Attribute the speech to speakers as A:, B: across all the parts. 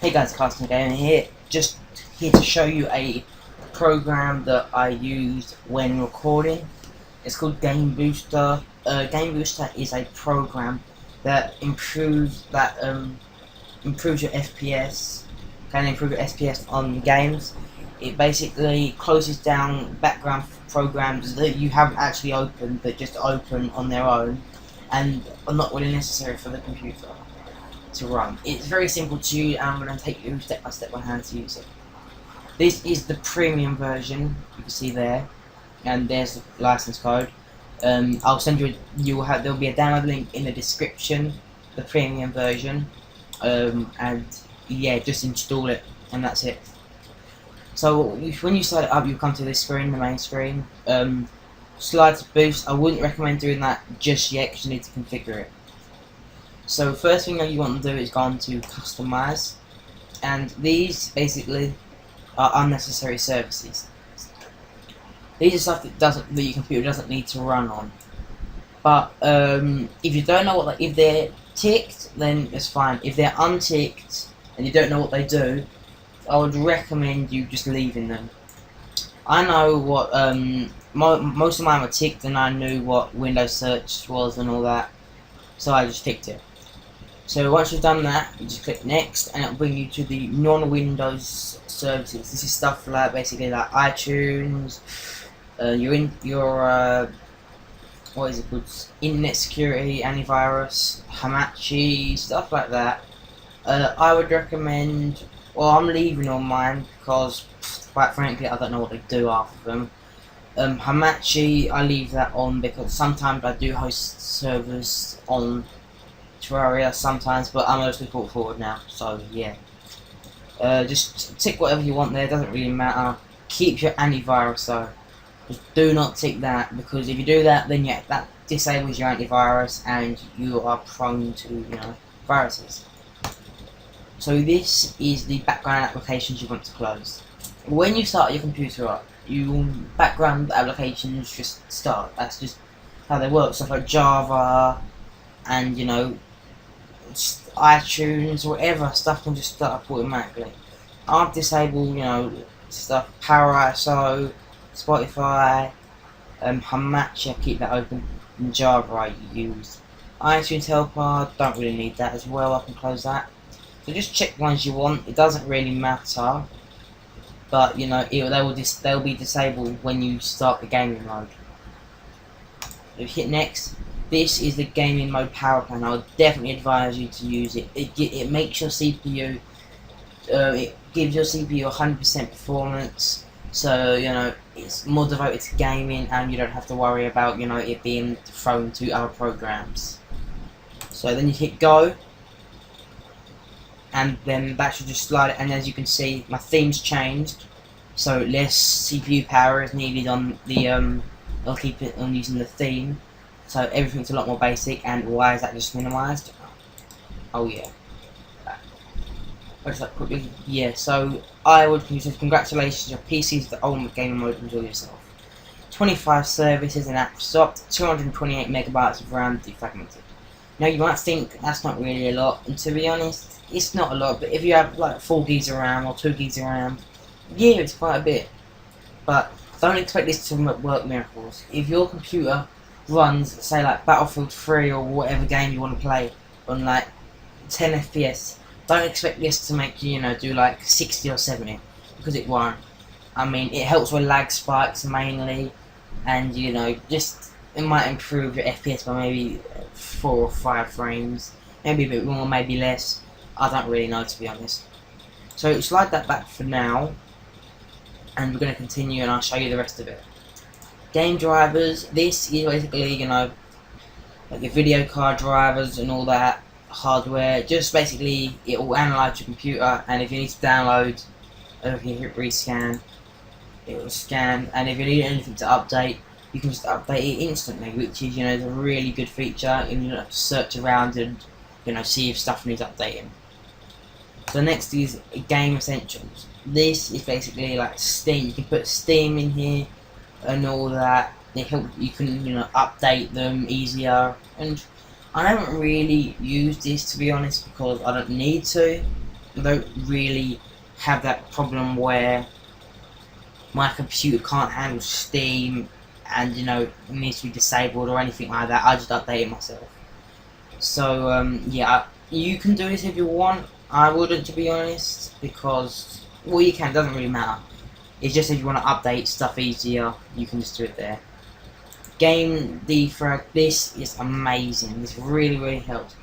A: Hey guys, Carson Gaming here. Just here to show you a program that I used when recording. It's called Game Booster. Game Booster is a program that improves your FPS. Can improve your FPS on games. It basically closes down background programs that you haven't actually opened, that just open on their own and are not really necessary for the computer to run. It's very simple to use, and I'm going to take you step by step on how to use it. This is the premium version, you can see there, and there's the license code. I'll send you. There'll be a download link in the description, the premium version, and yeah, just install it, and that's it. So when you start it up, you'll come to this screen, the main screen. Slide to boost. I wouldn't recommend doing that just yet because you need to configure it. So first thing that you want to do is go on to customize, and these basically are unnecessary services. These are stuff that your computer doesn't need to run on. But if you don't know if they're ticked, then it's fine. If they're unticked and you don't know what they do, I would recommend you just leaving them. I know what most of mine were ticked, and I knew what Windows search was and all that, so I just ticked it. So once you've done that, you just click next, and it'll bring you to the non-Windows services. This is stuff like basically like iTunes, what is it called? Internet security, antivirus, Hamachi, stuff like that. I would recommend. Well, I'm leaving on mine because, quite frankly, I don't know what they do after them. Hamachi, I leave that on because sometimes I do host servers on Terraria sometimes, but I'm mostly put forward now, so yeah. Just tick whatever you want there, doesn't really matter. Keep your antivirus though. Just do not tick that, because if you do that, then yeah, that disables your antivirus and you are prone to, viruses. So this is the background applications you want to close. When you start your computer up, background applications just start. That's just how they work. Stuff like Java and iTunes, whatever, stuff can just start up automatically. I've disabled, stuff, Power ISO, Spotify, Hamachi, I keep that open, and Java I use. iTunes Helper, don't really need that as well, I can close that. So just check the ones you want, it doesn't really matter, but they'll be disabled when you start the gaming mode. If you hit next, this is the gaming mode power plan. I would definitely advise you to use it. It makes your CPU, it gives your CPU 100% performance, so it's more devoted to gaming, and you don't have to worry about it being thrown to other programs. So then you hit go, and then that should just slide it. And as you can see, my theme's changed, so less CPU power is needed on the I'll keep it on using the theme. So everything's a lot more basic. And why is that just minimized? Oh yeah. Quickly. Yeah, so I would say congratulations, your PC is the ultimate gaming mode, enjoy yourself. 25 services and apps stopped, 228 megabytes of RAM defragmented. Now you might think that's not really a lot, and to be honest, it's not a lot, but if you have like 4 gigs of RAM or 2 gigs of RAM, yeah, it's quite a bit. But don't expect this to work miracles. If your computer runs, say like Battlefield 3 or whatever game you want to play on like 10 FPS, don't expect this to make you, do like 60 or 70, because it won't. I mean, it helps with lag spikes mainly, and just it might improve your FPS by maybe 4 or 5 frames, maybe a bit more, maybe less. I don't really know, to be honest. So slide that back for now, and we're going to continue, and I'll show you the rest of it. Game drivers, this is basically, like your video card drivers and all that hardware. Just basically, it will analyze your computer, and if you need to download, if you hit rescan, it will scan, and if you need anything to update, you can just update it instantly, which is, a really good feature, and you don't have to search around and, see if stuff needs updating. So next is Game Essentials. This is basically like Steam. You can put Steam in here and all that. They help you can update them easier. And I haven't really used this, to be honest, because I don't need to. don't really have that problem where my computer can't handle Steam and it needs to be disabled or anything like that. I just update it myself. So yeah, you can do this if you want. I wouldn't, to be honest, because well, you can. Doesn't really matter. It's just if you want to update stuff easier, you can just do it there. Game defrag. This is amazing. This really helps.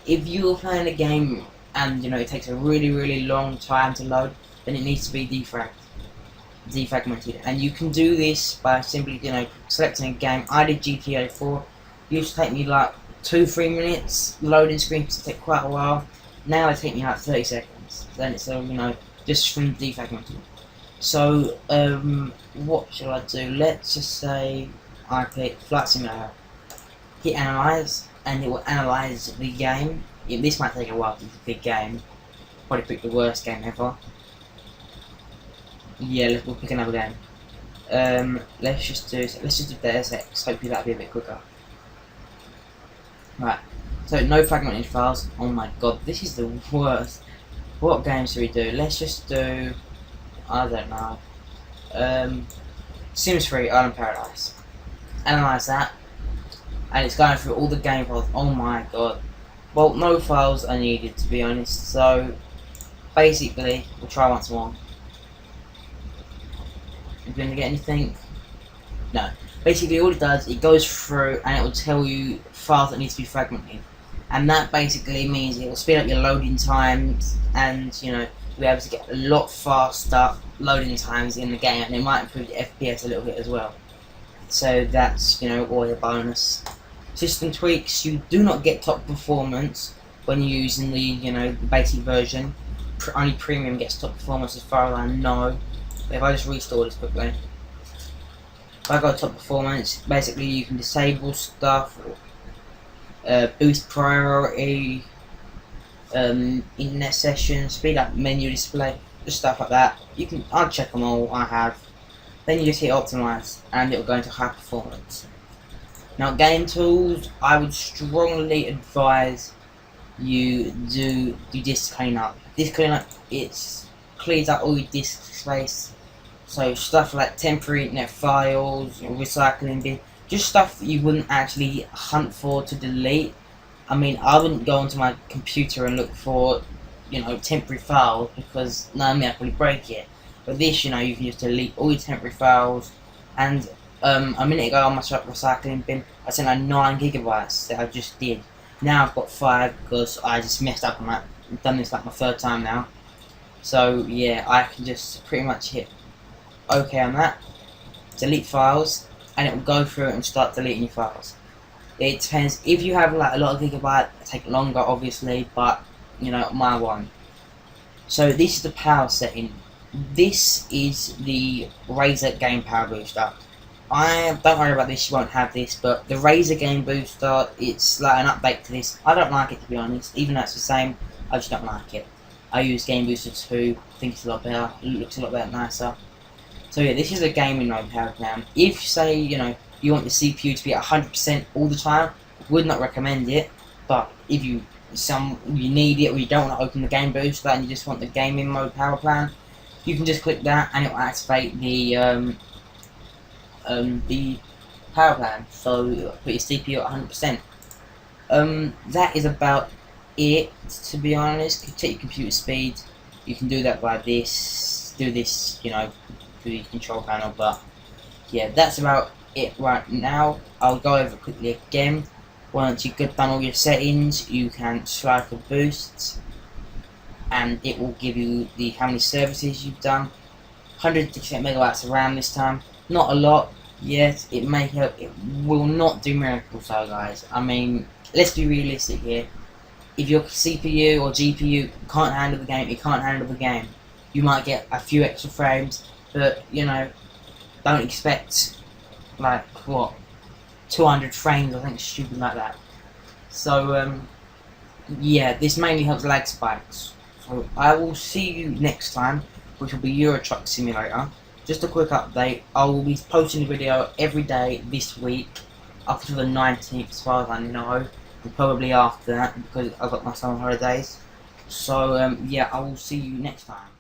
A: If you're playing a game and it takes a really long time to load, then it needs to be defragmented, and you can do this by simply selecting a game. I did GTA 4. It used to take me like 2-3 minutes. Loading screens take quite a while. Now they take me like 30 seconds. Then it's just from defragmenting. So what shall I do? Let's just say I click Flight Simulator, hit Analyze, and it will analyze the game. Yeah, this might take a while because it's a big game. Probably pick the worst game ever. Yeah, we'll pick another game. Let's just do Deus Ex. Hopefully that'll be a bit quicker. Right. So no fragmented files. Oh my god, this is the worst. What games do we do? Let's just do, I don't know. Sims 3 Island Paradise. Analyze that, and it's going through all the game files. Oh my god. Well, no files are needed, to be honest. So basically, we'll try once more. Are you going to get anything? No. Basically, all it does, it goes through and it will tell you files that need to be fragmented, and that basically means it will speed up your loading times, and you'll be able to get a lot faster loading times in the game, and it might improve the FPS a little bit as well. So that's always a bonus. System tweaks: you do not get top performance when you're using the the basic version. Only premium gets top performance as far as I know. But if I just restore this quickly, if I go top performance, basically you can disable stuff, boost priority, internet sessions, speed up menu display, just stuff like that. I'll check them all. I have. Then you just hit optimize, and it will go into high performance. Now, game tools, I would strongly advise you do disk cleanup. Disk cleanup, it cleans up all your disk space. So stuff like temporary internet files, recycling bin, just stuff that you wouldn't actually hunt for to delete. I mean, I wouldn't go onto my computer and look for, temporary files, because knowing me, I'd probably break it. But this, you can just delete all your temporary files. And a minute ago on my recycling bin, I sent out 9 gigabytes that I just did. Now I've got 5 because I just messed up on that. I've done this like my 3rd time now. So yeah, I can just pretty much hit OK on that, delete files, and it will go through and start deleting your files. It depends. If you have like a lot of gigabytes, it take longer obviously, but my one. So this is the power setting. This is the Razer Game Power Booster. Don't worry about this, you won't have this, but the Razer Game Booster, it's like an update to this. I don't like it, to be honest, even though it's the same, I just don't like it. I use Game Booster 2, I think it's a lot better, it looks a lot better, nicer. So yeah, this is a gaming mode power plan. If say, you want the CPU to be at 100% all the time, would not recommend it, but if you need it or you don't want to open the Game Booster and you just want the gaming mode power plan, you can just click that and it will activate the power plan. So put your CPU at 100%. That is about it, to be honest. You take your computer speed, you can do that by this, through the control panel, but yeah, that's about it right now. I'll go over quickly again. Once you've done all your settings, you can slide for boosts, and it will give you how many services you've done. 160 megabytes of RAM this time. Not a lot. Yes, it may help. It will not do miracles though, guys. I mean, let's be realistic here. If your CPU or GPU can't handle the game, it can't handle the game. You might get a few extra frames, but don't expect like 200 frames, I think, stupid like that. So yeah, this mainly helps lag spikes. So I will see you next time, which will be Euro Truck Simulator. Just a quick update, I will be posting a video every day this week up to the 19th as far as I know, and probably after that because I've got my summer holidays. So yeah, I will see you next time.